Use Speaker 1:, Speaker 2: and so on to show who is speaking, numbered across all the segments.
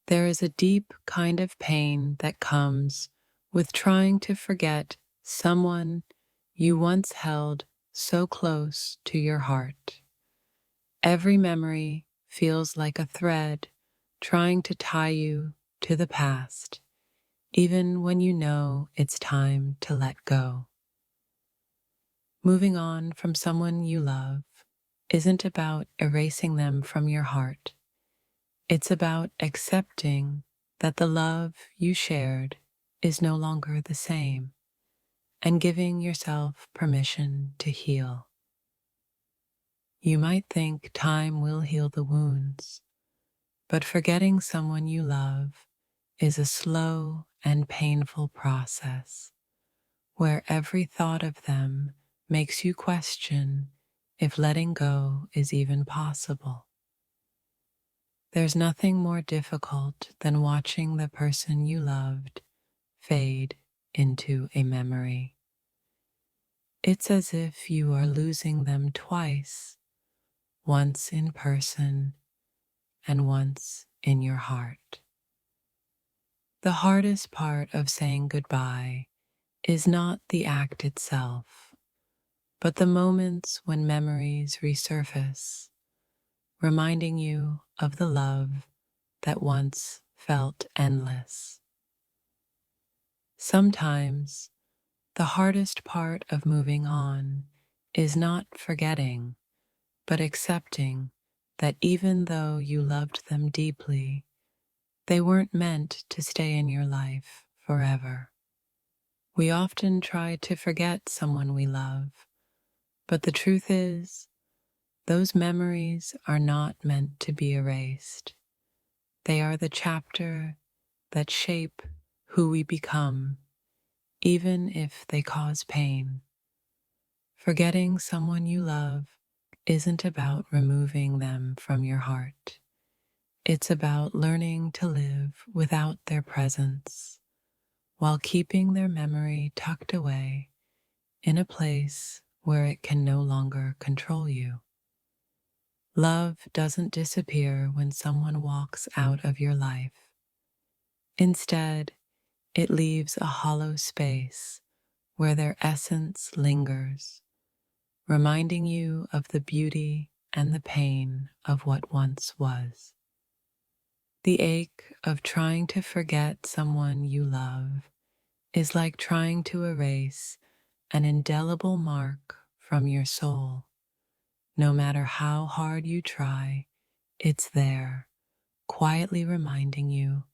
Speaker 1: There is a deep kind of pain that comes with trying to forget someone you once held so close to your heart. Every memory feels like a thread trying to tie you to the past, even when you know it's time to let go. Moving on from someone you love isn't about erasing them from your heart. It's about accepting that the love you shared is no longer the same and giving yourself permission to heal. You might think time will heal the wounds, but forgetting someone you love is a slow and painful process where every thought of them makes you question if letting go is even possible. There's nothing more difficult than watching the person you loved fade into a memory. It's as if you are losing them twice, once in person and once in your heart. The hardest part of saying goodbye is not the act itself, but the moments when memories resurface, reminding you of the love that once felt endless. Sometimes the hardest part of moving on is not forgetting, but accepting that even though you loved them deeply, they weren't meant to stay in your life forever. We often try to forget someone we love, but the truth is, those memories are not meant to be erased. They are the chapter that shape who we become, even if they cause pain. Forgetting someone you love isn't about removing them from your heart. It's about learning to live without their presence, while keeping their memory tucked away in a place where it can no longer control you. Love doesn't disappear when someone walks out of your life. Instead, it leaves a hollow space where their essence lingers, reminding you of the beauty and the pain of what once was. The ache of trying to forget someone you love is like trying to erase an indelible mark from your soul. No matter how hard you try, it's there, quietly reminding you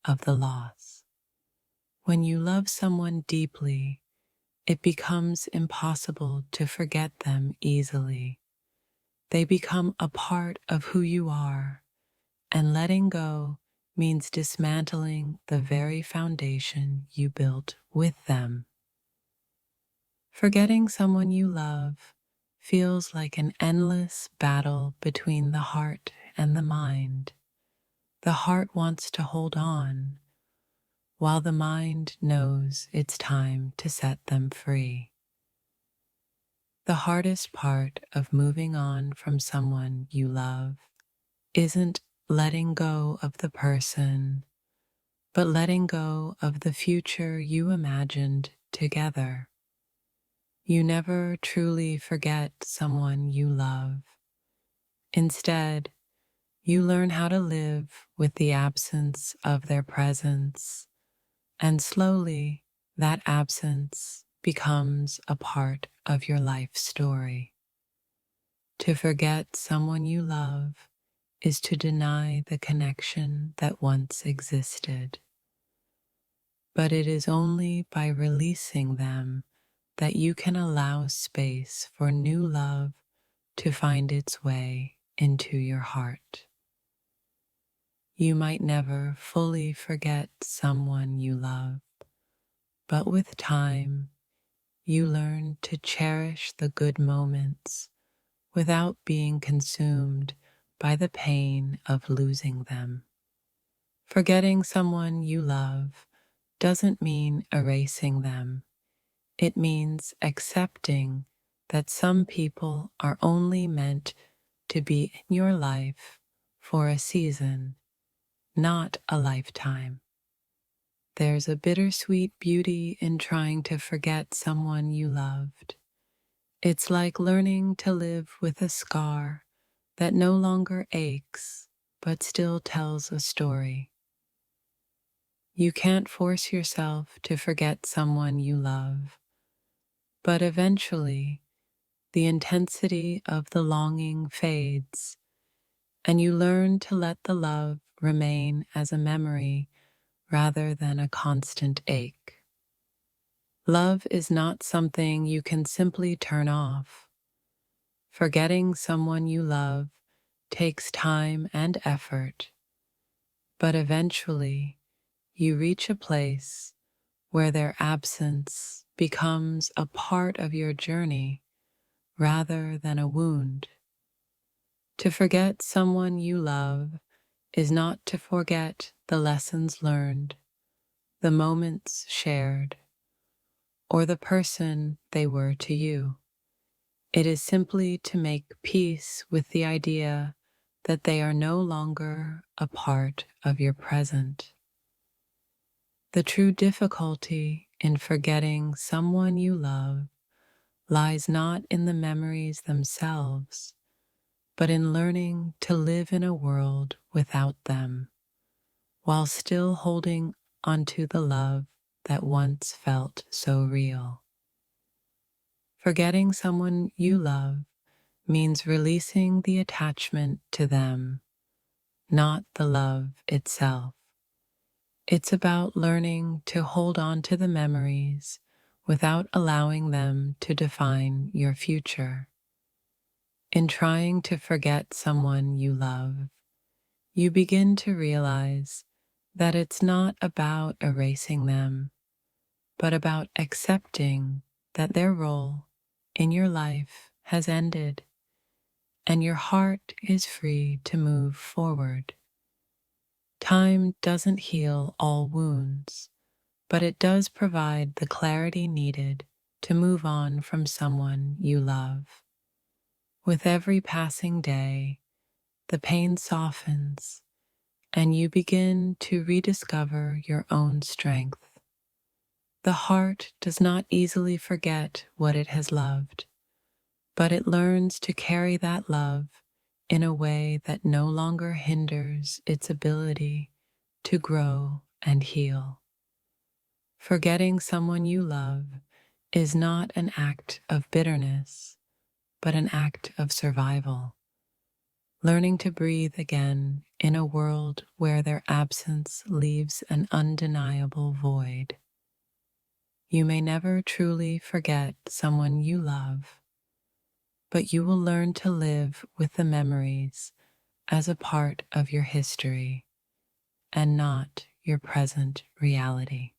Speaker 1: of the loss. When you love someone deeply, it becomes impossible to forget them easily. They become a part of who you are, and letting go means dismantling the very foundation you built with them. Forgetting someone you love feels like an endless battle between the heart and the mind. The heart wants to hold on, while the mind knows it's time to set them free. The hardest part of moving on from someone you love isn't letting go of the person, but letting go of the future you imagined together. You never truly forget someone you love. Instead, you learn how to live with the absence of their presence, and slowly that absence becomes a part of your life story. To forget someone you love is to deny the connection that once existed. But it is only by releasing them that you can allow space for new love to find its way into your heart. You might never fully forget someone you love, but with time, you learn to cherish the good moments without being consumed by the pain of losing them. Forgetting someone you love doesn't mean erasing them. It means accepting that some people are only meant to be in your life for a season, not a lifetime. There's a bittersweet beauty in trying to forget someone you loved. It's like learning to live with a scar that no longer aches but still tells a story. You can't force yourself to forget someone you love, but eventually the intensity of the longing fades, and you learn to let the love remain as a memory rather than a constant ache. Love is not something you can simply turn off. Forgetting someone you love takes time and effort, but eventually you reach a place where their absence becomes a part of your journey rather than a wound. To forget someone you love is not to forget the lessons learned, the moments shared, or the person they were to you. It is simply to make peace with the idea that they are no longer a part of your present. The true difficulty in forgetting someone you love lies not in the memories themselves, but in learning to live in a world without them, while still holding onto the love that once felt so real. Forgetting someone you love means releasing the attachment to them, not the love itself. It's about learning to hold on to the memories without allowing them to define your future. In trying to forget someone you love, you begin to realize that it's not about erasing them, but about accepting that their role in your life has ended and your heart is free to move forward. Time doesn't heal all wounds, but it does provide the clarity needed to move on from someone you love. With every passing day, the pain softens and you begin to rediscover your own strength. The heart does not easily forget what it has loved, but it learns to carry that love in a way that no longer hinders its ability to grow and heal. Forgetting someone you love is not an act of bitterness, but an act of survival. Learning to breathe again in a world where their absence leaves an undeniable void. You may never truly forget someone you love, but you will learn to live with the memories as a part of your history and not your present reality.